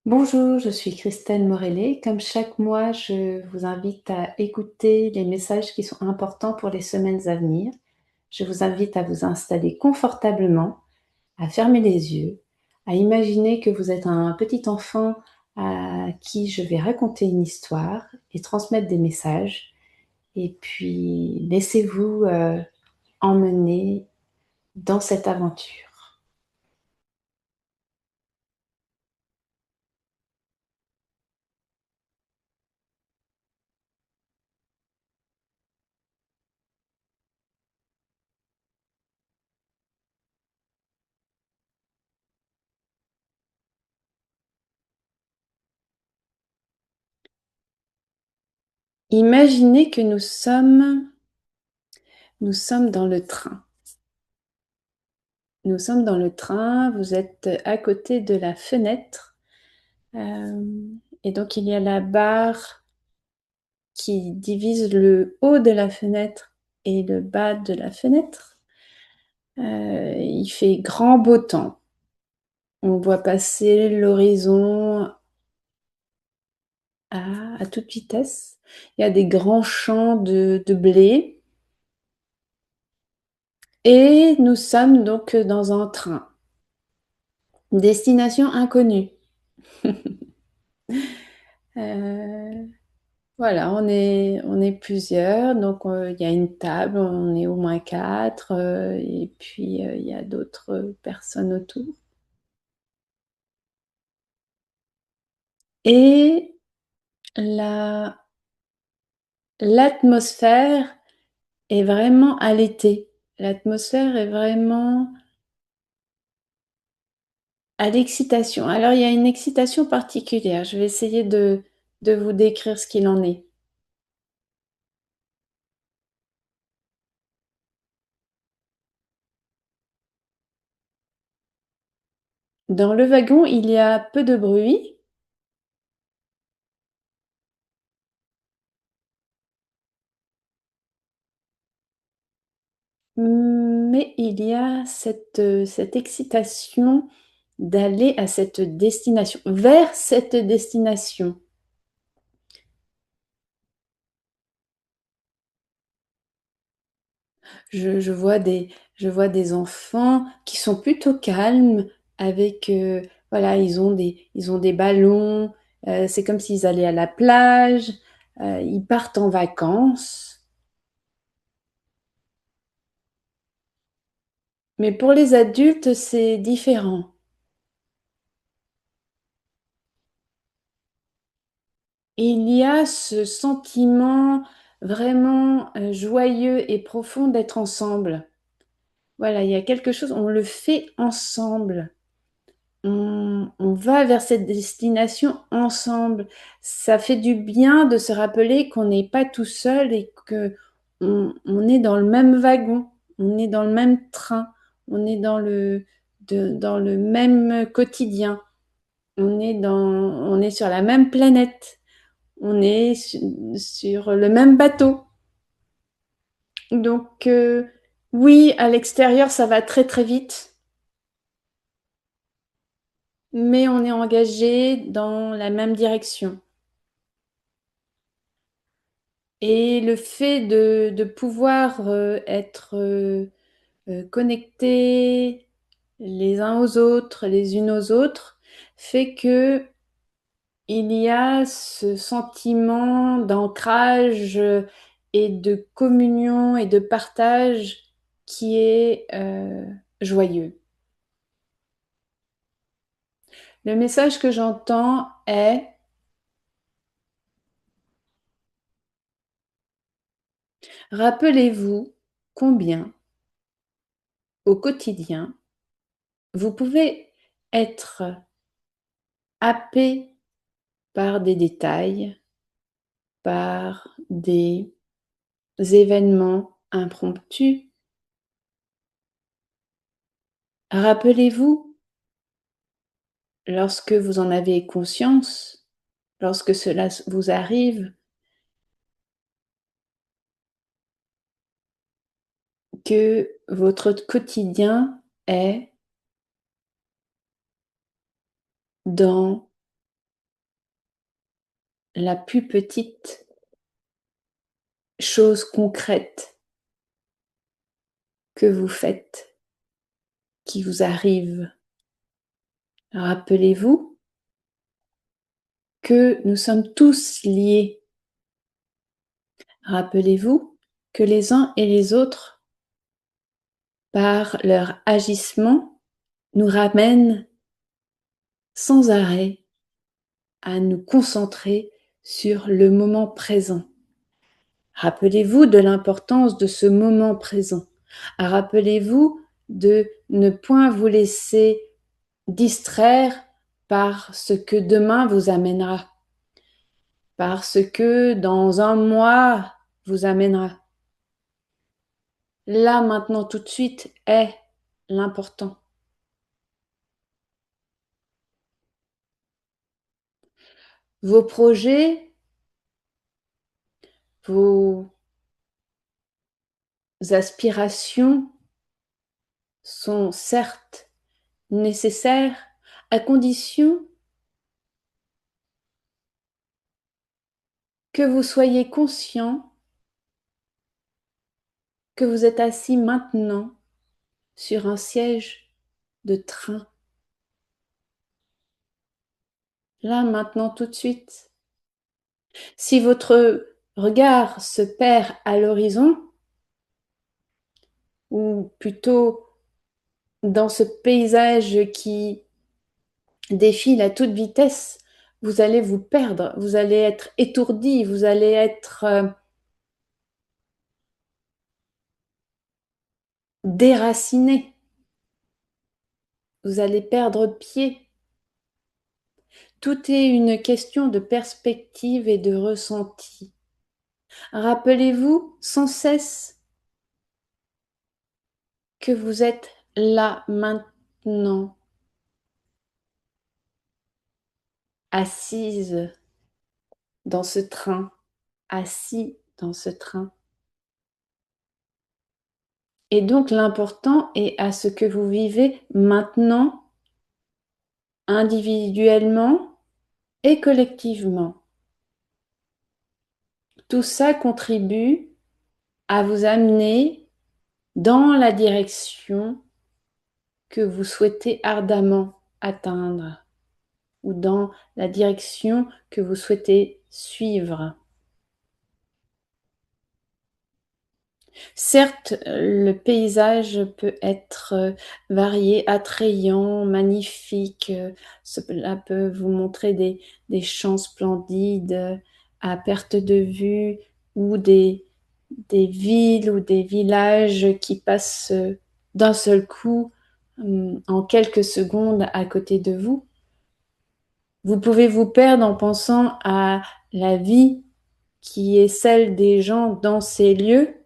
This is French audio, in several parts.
Bonjour, je suis Christelle Morellet. Comme chaque mois, je vous invite à écouter les messages qui sont importants pour les semaines à venir. Je vous invite à vous installer confortablement, à fermer les yeux, à imaginer que vous êtes un petit enfant à qui je vais raconter une histoire et transmettre des messages. Et puis, laissez-vous emmener dans cette aventure. Imaginez que nous sommes dans le train. Nous sommes dans le train, vous êtes à côté de la fenêtre, et donc il y a la barre qui divise le haut de la fenêtre et le bas de la fenêtre. Il fait grand beau temps. On voit passer l'horizon à toute vitesse. Il y a des grands champs de blé et nous sommes donc dans un train. Destination inconnue. Euh, Voilà, on est plusieurs, donc il y a une table, on est au moins quatre, et puis il y a d'autres personnes autour. Et la, l'atmosphère est vraiment à l'été. L'atmosphère est vraiment à l'excitation. Alors il y a une excitation particulière. Je vais essayer de vous décrire ce qu'il en est. Dans le wagon, il y a peu de bruit, mais il y a cette excitation d'aller à cette destination, vers cette destination. Je vois des enfants qui sont plutôt calmes avec, voilà, ils ont des ballons, c'est comme s'ils allaient à la plage, ils partent en vacances. Mais pour les adultes, c'est différent. Il y a ce sentiment vraiment joyeux et profond d'être ensemble. Voilà, il y a quelque chose, on le fait ensemble. On va vers cette destination ensemble. Ça fait du bien de se rappeler qu'on n'est pas tout seul et que on est dans le même wagon, on est dans le même train, on est dans le même quotidien, on est sur la même planète, on est sur le même bateau. Donc, oui, à l'extérieur, ça va très très vite, mais on est engagé dans la même direction. Et le fait de pouvoir être connectés les uns aux autres, les unes aux autres, fait que il y a ce sentiment d'ancrage et de communion et de partage qui est joyeux. Le message que j'entends est: rappelez-vous combien, au quotidien, vous pouvez être happé par des détails, par des événements impromptus. Rappelez-vous, lorsque vous en avez conscience, lorsque cela vous arrive, que votre quotidien est dans la plus petite chose concrète que vous faites, qui vous arrive. Rappelez-vous que nous sommes tous liés. Rappelez-vous que les uns et les autres, par leur agissement, nous ramènent sans arrêt à nous concentrer sur le moment présent. Rappelez-vous de l'importance de ce moment présent. Rappelez-vous de ne point vous laisser distraire par ce que demain vous amènera, par ce que dans un mois vous amènera. Là, maintenant, tout de suite, est l'important. Vos projets, vos aspirations sont certes nécessaires à condition que vous soyez conscient que vous êtes assis maintenant sur un siège de train. Là, maintenant, tout de suite. Si votre regard se perd à l'horizon, ou plutôt dans ce paysage qui défile à toute vitesse, vous allez vous perdre, vous allez être étourdi, vous allez être déraciné, vous allez perdre pied. Tout est une question de perspective et de ressenti. Rappelez-vous sans cesse que vous êtes là maintenant, assise dans ce train, assis dans ce train. Et donc l'important est à ce que vous vivez maintenant, individuellement et collectivement. Tout ça contribue à vous amener dans la direction que vous souhaitez ardemment atteindre ou dans la direction que vous souhaitez suivre. Certes, le paysage peut être varié, attrayant, magnifique. Cela peut vous montrer des champs splendides à perte de vue ou des villes ou des villages qui passent d'un seul coup en quelques secondes à côté de vous. Vous pouvez vous perdre en pensant à la vie qui est celle des gens dans ces lieux,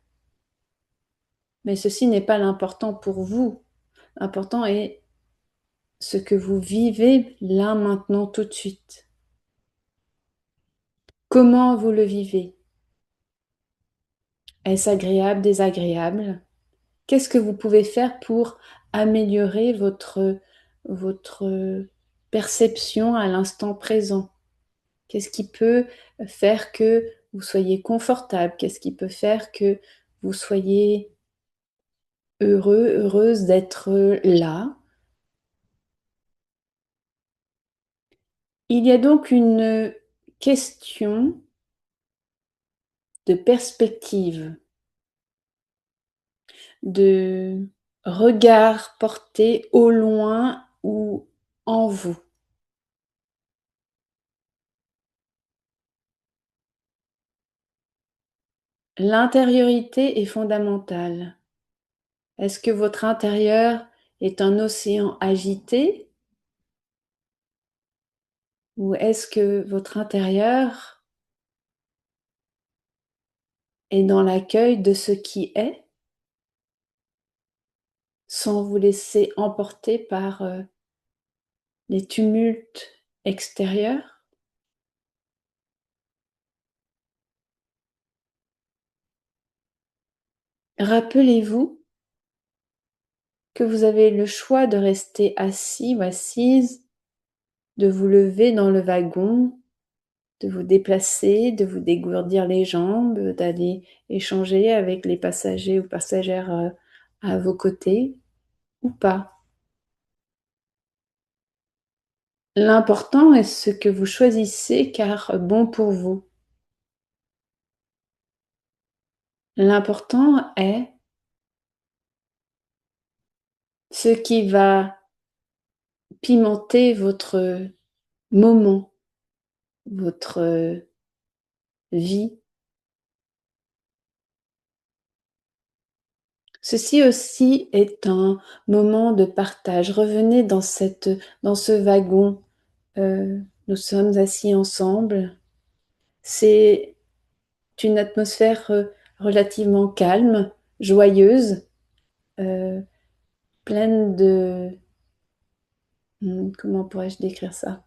mais ceci n'est pas l'important pour vous. L'important est ce que vous vivez là, maintenant, tout de suite. Comment vous le vivez? Est-ce agréable, désagréable? Qu'est-ce que vous pouvez faire pour améliorer votre perception à l'instant présent? Qu'est-ce qui peut faire que vous soyez confortable? Qu'est-ce qui peut faire que vous soyez heureux, heureuse d'être là? Il y a donc une question de perspective, de regard porté au loin ou en vous. L'intériorité est fondamentale. Est-ce que votre intérieur est un océan agité ou est-ce que votre intérieur est dans l'accueil de ce qui est sans vous laisser emporter par les tumultes extérieurs? Rappelez-vous que vous avez le choix de rester assis ou assise, de vous lever dans le wagon de vous déplacer, de vous dégourdir les jambes, d'aller échanger avec les passagers ou passagères à vos côtés ou pas. L'important est ce que vous choisissez car bon pour vous. L'important est ce qui va pimenter votre moment, votre vie. Ceci aussi est un moment de partage. Revenez dans ce wagon. Nous sommes assis ensemble. C'est une atmosphère relativement calme, joyeuse, euh, pleine de... Comment pourrais-je décrire ça?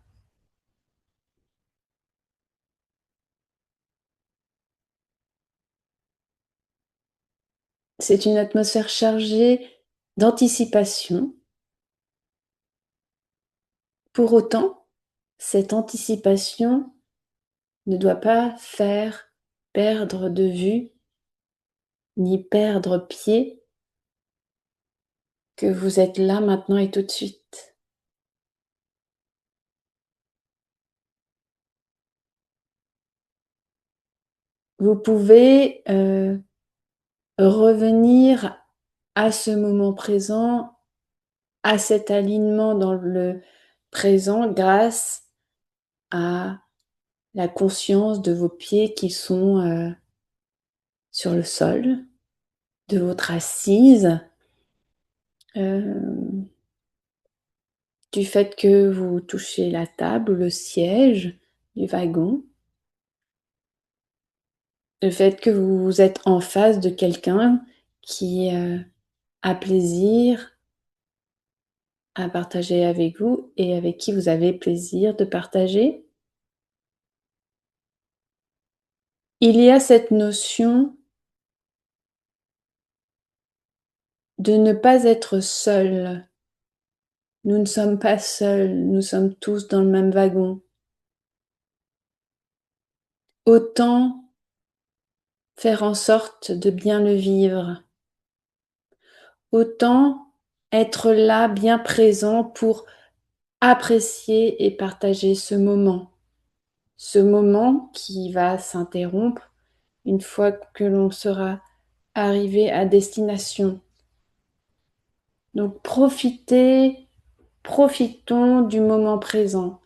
C'est une atmosphère chargée d'anticipation. Pour autant, cette anticipation ne doit pas faire perdre de vue ni perdre pied que vous êtes là maintenant et tout de suite. Vous pouvez revenir à ce moment présent, à cet alignement dans le présent grâce à la conscience de vos pieds qui sont sur le sol, de votre assise, euh, du fait que vous touchez la table ou le siège du wagon, le fait que vous êtes en face de quelqu'un qui a plaisir à partager avec vous et avec qui vous avez plaisir de partager. Il y a cette notion de ne pas être seul. Nous ne sommes pas seuls, nous sommes tous dans le même wagon. Autant faire en sorte de bien le vivre. Autant être là, bien présent pour apprécier et partager ce moment. Ce moment qui va s'interrompre une fois que l'on sera arrivé à destination. Donc profitons du moment présent.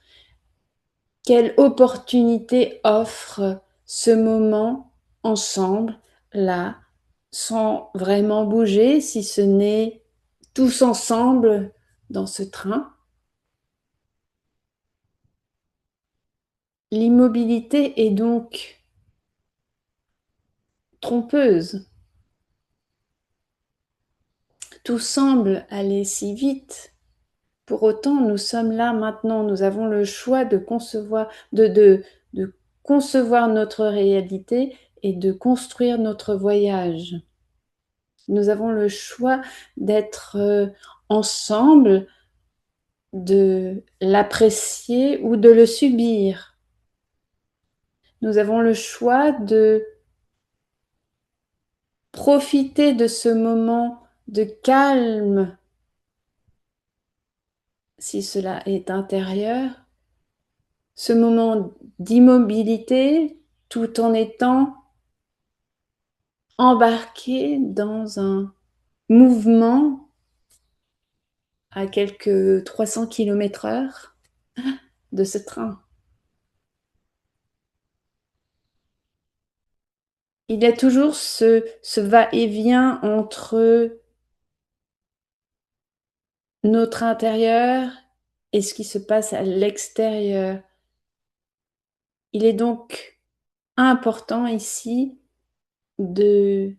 Quelle opportunité offre ce moment ensemble, là, sans vraiment bouger, si ce n'est tous ensemble dans ce train. L'immobilité est donc trompeuse. Tout semble aller si vite. Pour autant, nous sommes là maintenant, nous avons le choix de concevoir, de concevoir notre réalité et de construire notre voyage. Nous avons le choix d'être ensemble, de l'apprécier ou de le subir. Nous avons le choix de profiter de ce moment de calme, si cela est intérieur, ce moment d'immobilité tout en étant embarqué dans un mouvement à quelques 300 km/h de ce train. Il y a toujours ce va-et-vient entre notre intérieur et ce qui se passe à l'extérieur. Il est donc important ici de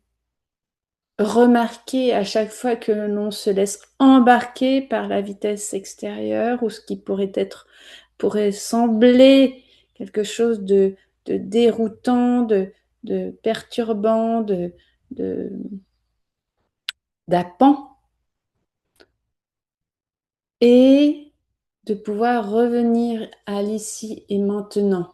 remarquer à chaque fois que l'on se laisse embarquer par la vitesse extérieure ou ce qui pourrait sembler quelque chose de déroutant, de perturbant, de, d'appant, et de pouvoir revenir à l'ici et maintenant.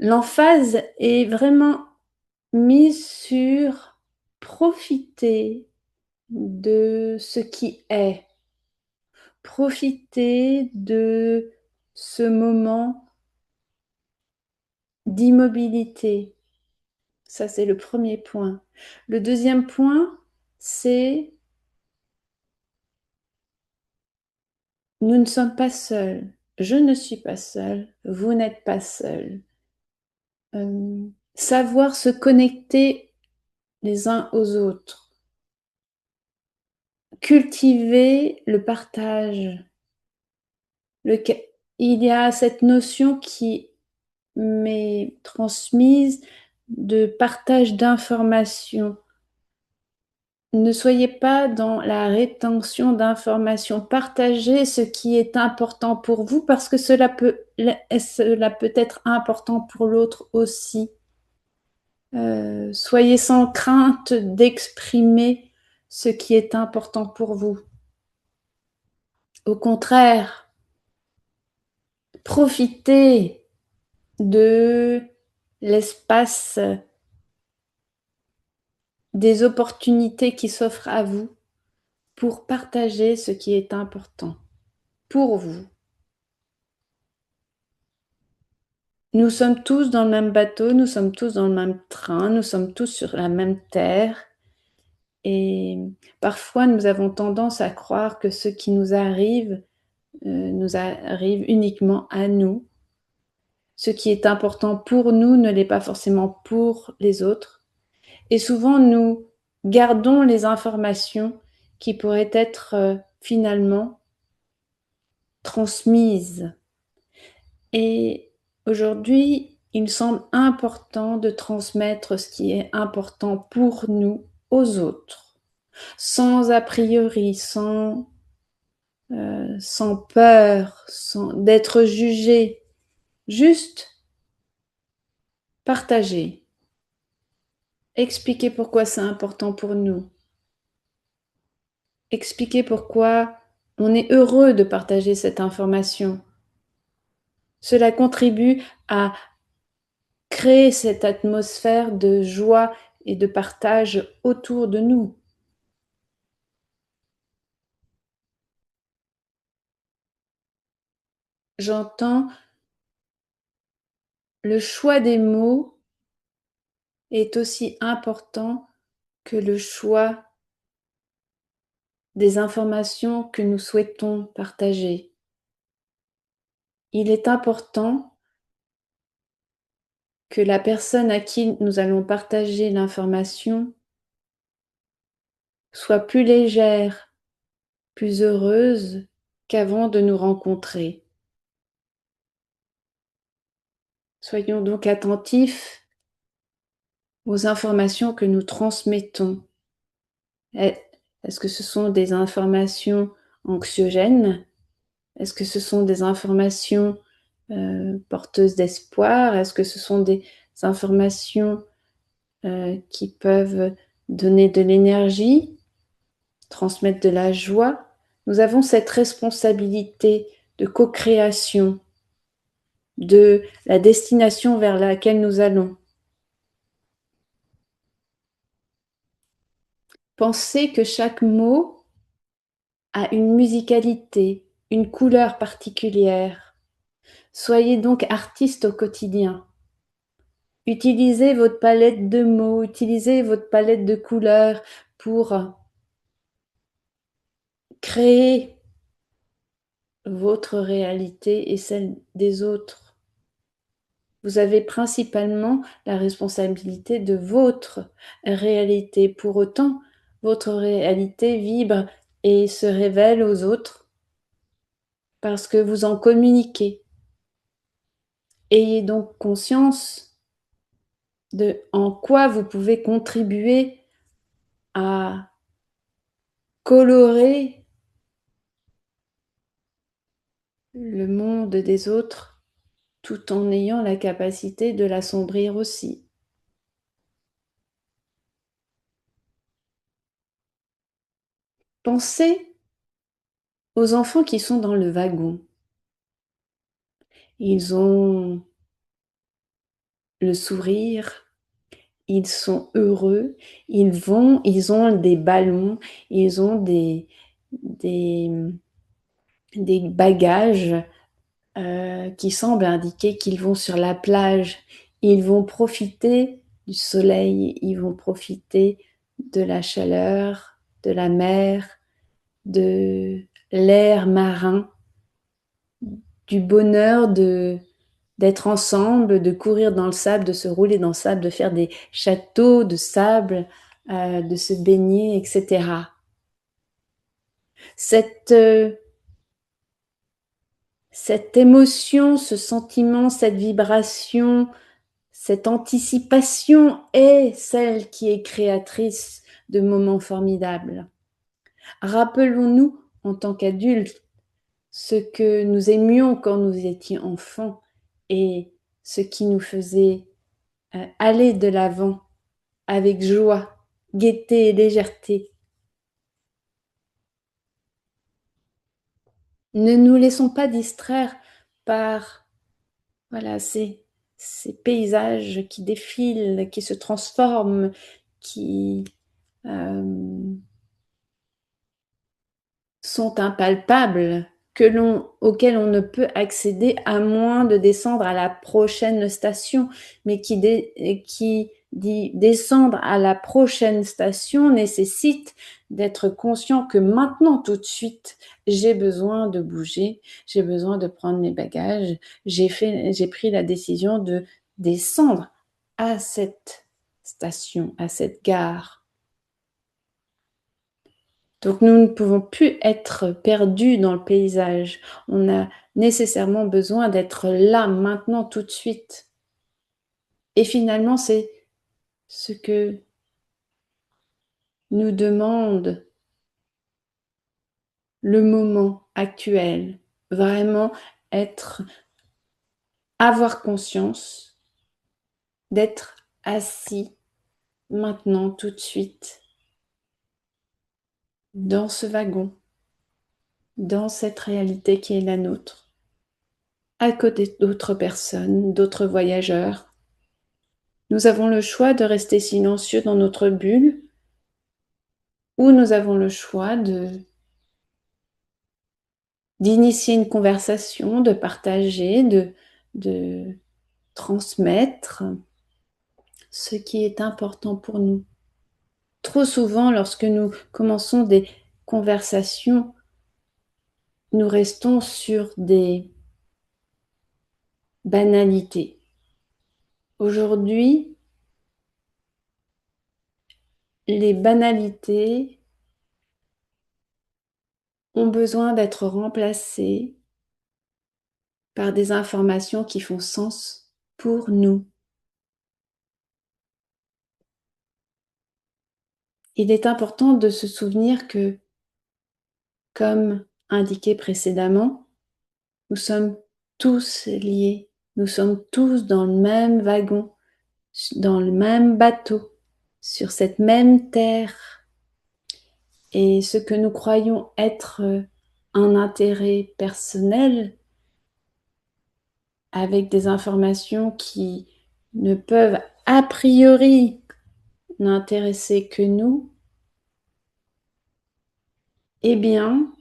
L'emphase est vraiment mise sur profiter de ce qui est, profiter de ce moment d'immobilité. Ça, c'est le premier point. Le deuxième point, c'est nous ne sommes pas seuls. Je ne suis pas seule. Vous n'êtes pas seul. Savoir se connecter les uns aux autres. Cultiver le partage. Il y a cette notion qui m'est transmise de partage d'informations. Ne soyez pas dans la rétention d'informations. Partagez ce qui est important pour vous parce que cela peut être important pour l'autre aussi. Soyez sans crainte d'exprimer ce qui est important pour vous. Au contraire, profitez de l'espace, des opportunités qui s'offrent à vous pour partager ce qui est important pour vous. Nous sommes tous dans le même bateau, nous sommes tous dans le même train, nous sommes tous sur la même terre. Et parfois, nous avons tendance à croire que ce qui nous arrive uniquement à nous. Ce qui est important pour nous ne l'est pas forcément pour les autres. Et souvent, nous gardons les informations qui pourraient être finalement transmises. Et aujourd'hui, il me semble important de transmettre ce qui est important pour nous aux autres, sans a priori, sans peur, sans d'être jugé, juste partager, expliquer pourquoi c'est important pour nous, expliquer pourquoi on est heureux de partager cette information. Cela contribue à créer cette atmosphère de joie et de partage autour de nous. J'entends le choix des mots est aussi important que le choix des informations que nous souhaitons partager. Il est important que la personne à qui nous allons partager l'information soit plus légère, plus heureuse qu'avant de nous rencontrer. Soyons donc attentifs aux informations que nous transmettons. Est-ce que ce sont des informations anxiogènes? Est-ce que ce sont des informations porteuses d'espoir? Est-ce que ce sont des informations qui peuvent donner de l'énergie, transmettre de la joie? Nous avons cette responsabilité de co-création de la destination vers laquelle nous allons. Pensez que chaque mot a une musicalité, une couleur particulière. Soyez donc artiste au quotidien. Utilisez votre palette de mots, utilisez votre palette de couleurs pour créer votre réalité et celle des autres. Vous avez principalement la responsabilité de votre réalité. Pour autant, votre réalité vibre et se révèle aux autres parce que vous en communiquez. Ayez donc conscience de en quoi vous pouvez contribuer à colorer le monde des autres tout en ayant la capacité de l'assombrir aussi. Pensez aux enfants qui sont dans le wagon. Ils ont le sourire, ils sont heureux, ils ont des ballons, ils ont des, des bagages qui semblent indiquer qu'ils vont sur la plage. Ils vont profiter du soleil, ils vont profiter de la chaleur, de la mer, de l'air marin, du bonheur d'être ensemble, de courir dans le sable, de se rouler dans le sable, de faire des châteaux de sable, de se baigner, etc. Cette, cette émotion, ce sentiment, cette vibration, cette anticipation est celle qui est créatrice de moments formidables. Rappelons-nous, en tant qu'adultes, ce que nous aimions quand nous étions enfants et ce qui nous faisait aller de l'avant avec joie, gaieté et légèreté. Ne nous laissons pas distraire par voilà, ces paysages qui défilent, qui se transforment, qui sont impalpables, auxquels on ne peut accéder à moins de descendre à la prochaine station, mais qui dit descendre à la prochaine station nécessite d'être conscient que maintenant, tout de suite, j'ai besoin de bouger, j'ai besoin de prendre mes bagages, j'ai pris la décision de descendre à cette station, à cette gare. Donc nous ne pouvons plus être perdus dans le paysage. On a nécessairement besoin d'être là, maintenant, tout de suite. Et finalement, c'est ce que nous demande le moment actuel. Vraiment avoir conscience d'être assis maintenant, tout de suite, dans ce wagon, dans cette réalité qui est la nôtre, à côté d'autres personnes, d'autres voyageurs. Nous avons le choix de rester silencieux dans notre bulle ou nous avons le choix d'initier une conversation, de partager, de transmettre ce qui est important pour nous. Trop souvent, lorsque nous commençons des conversations, nous restons sur des banalités. Aujourd'hui, les banalités ont besoin d'être remplacées par des informations qui font sens pour nous. Il est important de se souvenir que, comme indiqué précédemment, nous sommes tous liés, nous sommes tous dans le même wagon, dans le même bateau, sur cette même terre. Et ce que nous croyons être un intérêt personnel, avec des informations qui ne peuvent a priori n'intéresser que nous, eh bien,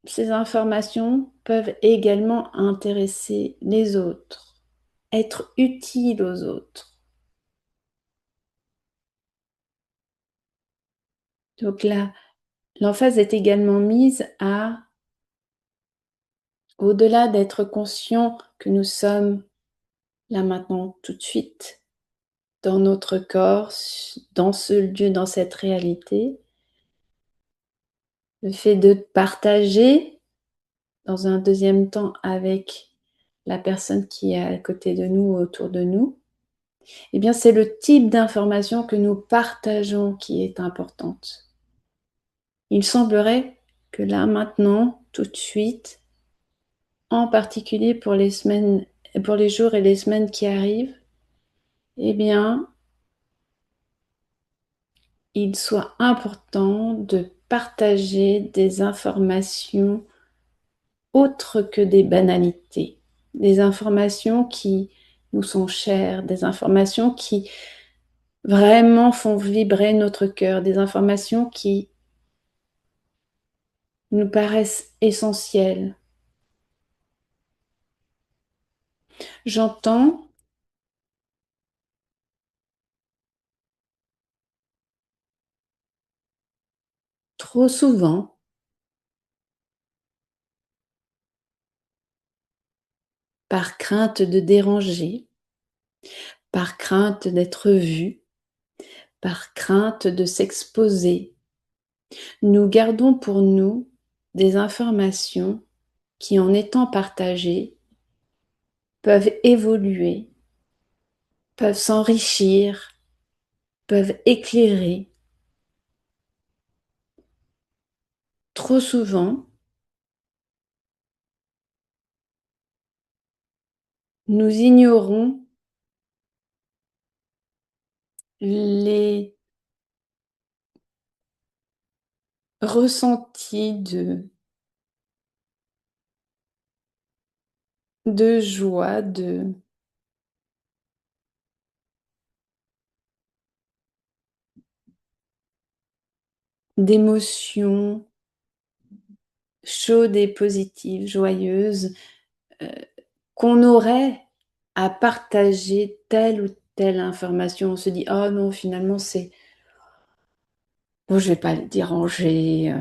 ces informations peuvent également intéresser les autres, être utiles aux autres. Donc là, l'emphase est également mise à, au-delà d'être conscient que nous sommes là maintenant tout de suite, dans notre corps, dans ce lieu, dans cette réalité, le fait de partager dans un deuxième temps avec la personne qui est à côté de nous, autour de nous, eh bien c'est le type d'information que nous partageons qui est importante. Il semblerait que là, maintenant, tout de suite, en particulier pour les jours et les semaines qui arrivent, eh bien, il soit important de partager des informations autres que des banalités, des informations qui nous sont chères, des informations qui vraiment font vibrer notre cœur, des informations qui nous paraissent essentielles. J'entends trop souvent, par crainte de déranger, par crainte d'être vu, par crainte de s'exposer, nous gardons pour nous des informations qui, en étant partagées, peuvent évoluer, peuvent s'enrichir, peuvent éclairer. Trop souvent, nous ignorons les ressentis de joie, d'émotions chaudes et positives, joyeuses, euh, qu'on aurait à partager telle ou telle information. On se dit, oh non, finalement, c'est, bon, je vais pas les déranger.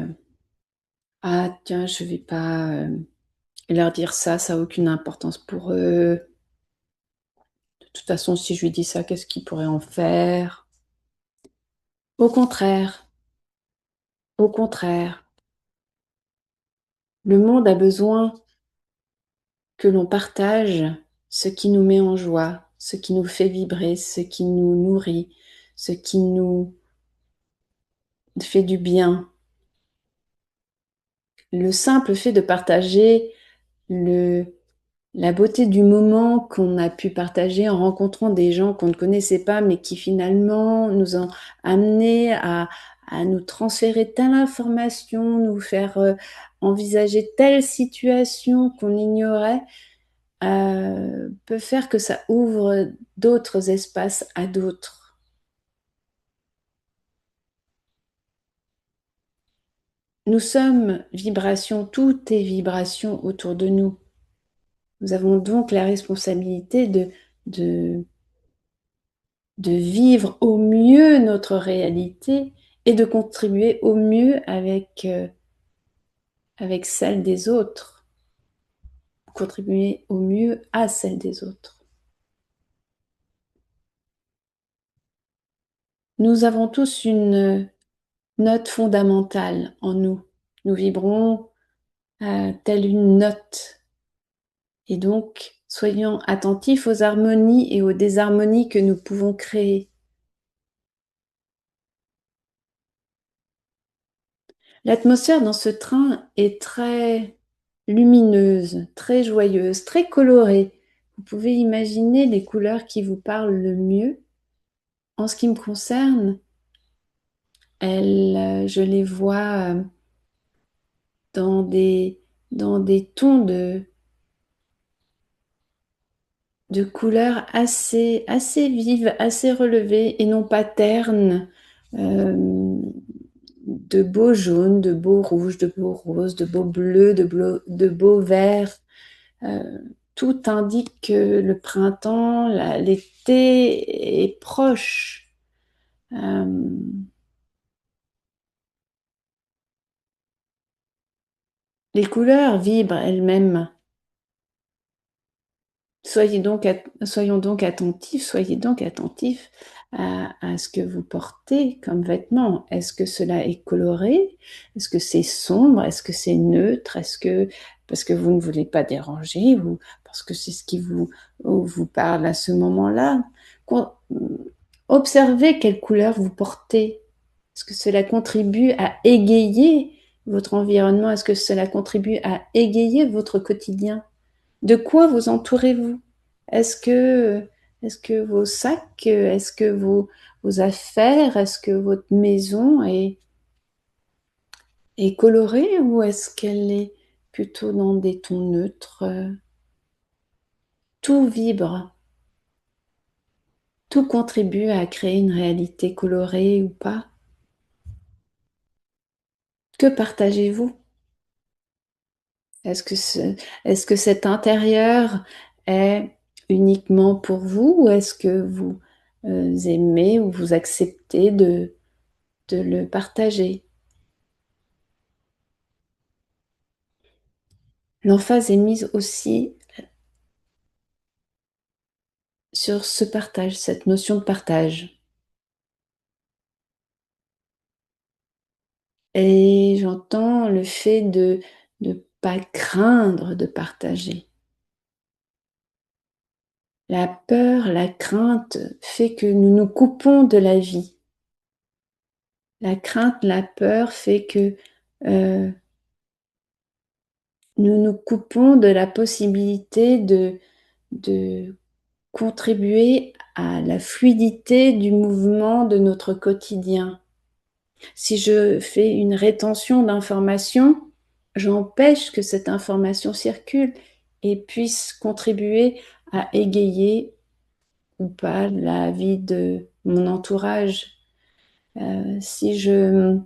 Ah, tiens, je vais pas leur dire ça, ça n'a aucune importance pour eux. De toute façon, si je lui dis ça, qu'est-ce qu'il pourrait en faire? Au contraire, au contraire, le monde a besoin que l'on partage ce qui nous met en joie, ce qui nous fait vibrer, ce qui nous nourrit, ce qui nous fait du bien. Le simple fait de partager le, la beauté du moment qu'on a pu partager en rencontrant des gens qu'on ne connaissait pas, mais qui finalement nous ont amenés à nous transférer telle information, nous faire envisager telle situation qu'on ignorait, peut faire que ça ouvre d'autres espaces à d'autres. Nous sommes vibration, tout est vibration autour de nous. Nous avons donc la responsabilité de, de vivre au mieux notre réalité et de contribuer au mieux avec celle des autres, contribuer au mieux à celle des autres. Nous avons tous une note fondamentale en nous. Nous vibrons telle une note. Et donc, soyons attentifs aux harmonies et aux désharmonies que nous pouvons créer. L'atmosphère dans ce train est très lumineuse, très joyeuse, très colorée. Vous pouvez imaginer les couleurs qui vous parlent le mieux. En ce qui me concerne, je les vois dans dans des tons de couleurs assez vives, assez relevées et non pas ternes, de beaux jaunes, de beaux rouges, de beaux roses, de beaux bleus, de beaux verts. Euh, Tout indique que le printemps, l'été est proche. Euh, les couleurs vibrent elles-mêmes. Soyons donc attentifs, soyez donc attentifs à ce que vous portez comme vêtements. Est-ce que cela est coloré? Est-ce que c'est sombre? Est-ce que c'est neutre? Est-ce que parce que vous ne voulez pas déranger ou parce que c'est ce qui vous parle à ce moment-là? Con- Observez quelle couleur vous portez. Est-ce que cela contribue à égayer votre environnement? Est-ce que cela contribue à égayer votre quotidien? De quoi vous entourez-vous? Est-ce que, est-ce que vos sacs, est-ce que vos affaires, est-ce que votre maison est colorée ou est-ce qu'elle est plutôt dans des tons neutres? Tout vibre, Tout contribue à créer une réalité colorée ou pas. Que partagez-vous? Est-ce que est-ce que cet intérieur est uniquement pour vous ou est-ce que vous aimez ou vous acceptez de le partager? L'emphase est mise aussi sur ce partage, cette notion de partage. Et j'entends le fait de ne pas craindre de partager. La peur, la crainte fait que nous nous coupons de la vie. La crainte, la peur fait que nous nous coupons de la possibilité de contribuer à la fluidité du mouvement de notre quotidien. Si je fais une rétention d'informations, j'empêche que cette information circule et puisse contribuer à égayer ou pas la vie de mon entourage. Si je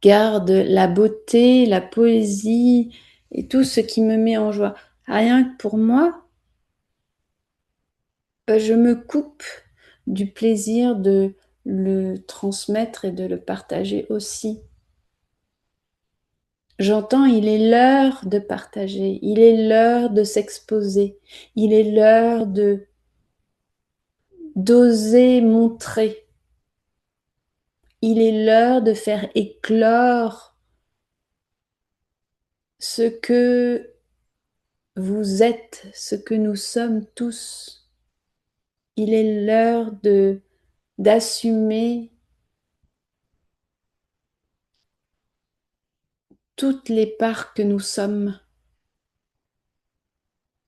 garde la beauté, la poésie et tout ce qui me met en joie, rien que pour moi, je me coupe du plaisir de le transmettre et de le partager aussi. J'entends, il est l'heure de partager, il est l'heure de s'exposer, il est l'heure de d'oser montrer, il est l'heure de faire éclore ce que vous êtes, ce que nous sommes tous. Il est l'heure d'assumer toutes les parts que nous sommes.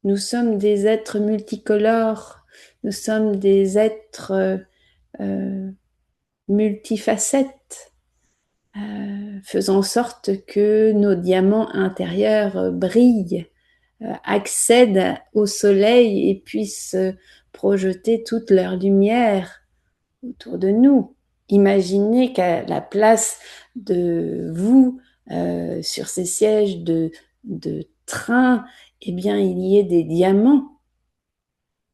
Nous sommes des êtres multicolores, nous sommes des êtres euh, multifacettes, faisant en sorte que nos diamants intérieurs brillent, accèdent au soleil et puissent projeter toute leur lumière autour de nous. Imaginez qu'à la place de vous, sur ces sièges de train, eh bien, il y ait des diamants.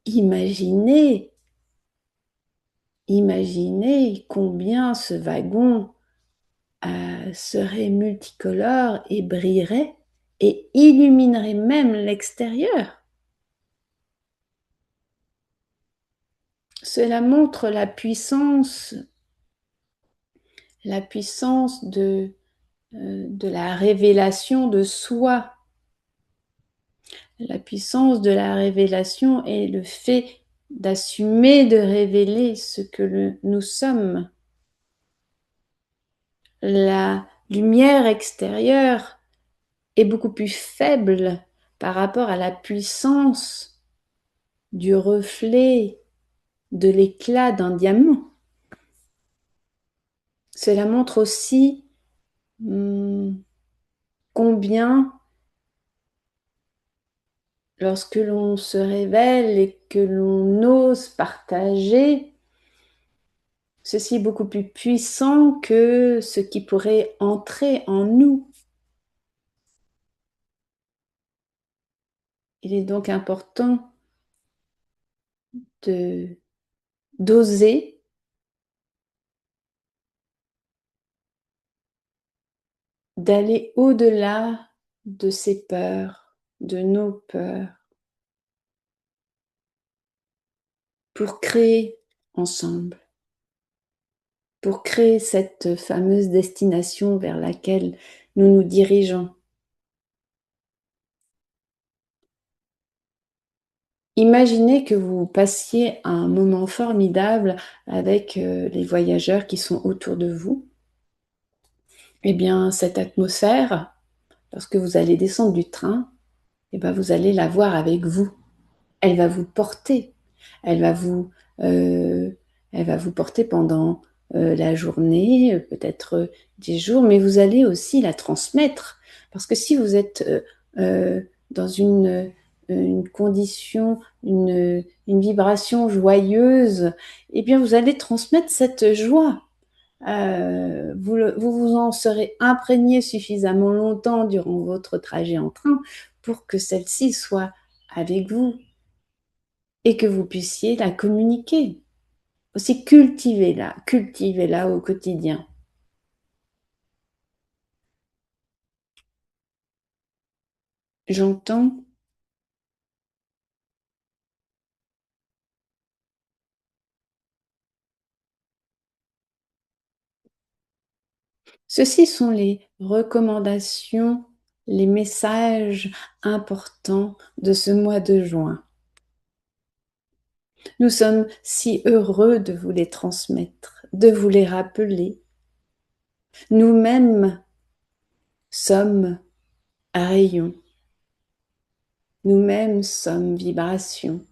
Imaginez, imaginez combien ce wagon serait multicolore et brillerait et illuminerait même l'extérieur. Cela montre la puissance de la révélation de soi. La puissance de la révélation est le fait d'assumer de révéler ce que nous sommes. La lumière extérieure est beaucoup plus faible par rapport à la puissance du reflet, de l'éclat d'un diamant. Cela montre aussi combien, lorsque l'on se révèle et que l'on ose partager, ceci est beaucoup plus puissant que ce qui pourrait entrer en nous. Il est donc important d'oser d'aller au-delà de ces peurs, de nos peurs, pour créer ensemble, pour créer cette fameuse destination vers laquelle nous nous dirigeons. Imaginez que vous passiez un moment formidable avec les voyageurs qui sont autour de vous. Eh bien, cette atmosphère, lorsque vous allez descendre du train, eh bien, vous allez la voir avec vous. Elle va vous porter. Elle va vous, euh, elle va vous porter pendant la journée, peut-être 10 jours, mais vous allez aussi la transmettre. Parce que si vous êtes dans une une condition, une vibration joyeuse, eh bien, vous allez transmettre cette joie. Vous vous en serez imprégné suffisamment longtemps durant votre trajet en train pour que celle-ci soit avec vous et que vous puissiez la communiquer. Aussi, cultivez-la au quotidien. J'entends. Ceci sont les recommandations, les messages importants de ce mois de juin. Nous sommes si heureux de vous les transmettre, de vous les rappeler. Nous-mêmes sommes rayons, nous-mêmes sommes vibrations.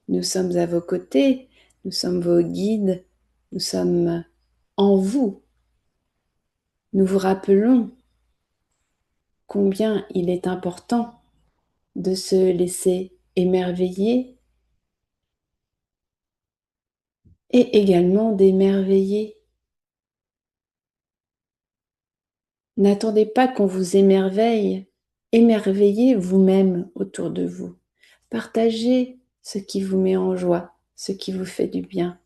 Nous sommes à vos côtés, nous sommes vos guides, nous sommes en vous. Nous vous rappelons combien il est important de se laisser émerveiller et également d'émerveiller. N'attendez pas qu'on vous émerveille, émerveillez vous-même autour de vous. Partagez ce qui vous met en joie, ce qui vous fait du bien.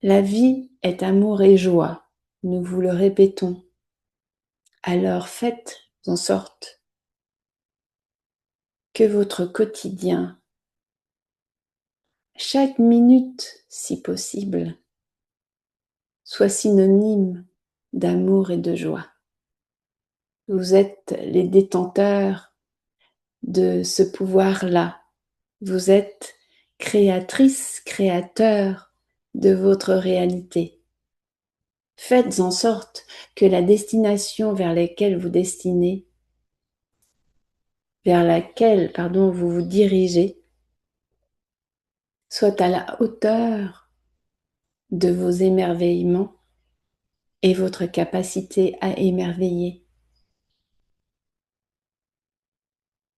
La vie est amour et joie, nous vous le répétons. Alors faites en sorte que votre quotidien, chaque minute si possible, soit synonyme d'amour et de joie. Vous êtes les détenteurs de ce pouvoir-là. Vous êtes créatrice, créateur de votre réalité. Faites en sorte que la destination vers laquelle vous destinez, vers laquelle, vous vous dirigez, soit à la hauteur de vos émerveillements et votre capacité à émerveiller.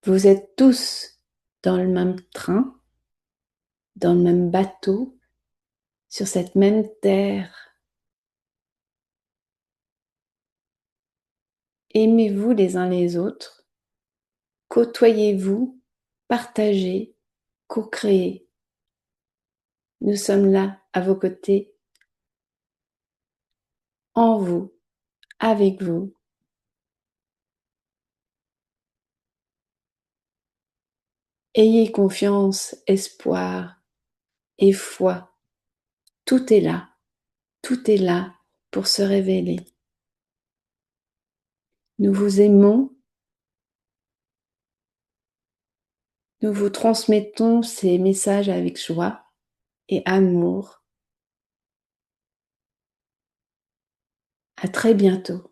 Vous êtes tous dans le même train, dans le même bateau, sur cette même terre. Aimez-vous les uns les autres, côtoyez-vous, partagez, co-créez. Nous sommes là à vos côtés, en vous, avec vous. Ayez confiance, espoir et foi. Tout est là. Tout est là pour se révéler. Nous vous aimons. Nous vous transmettons ces messages avec joie et amour. À très bientôt.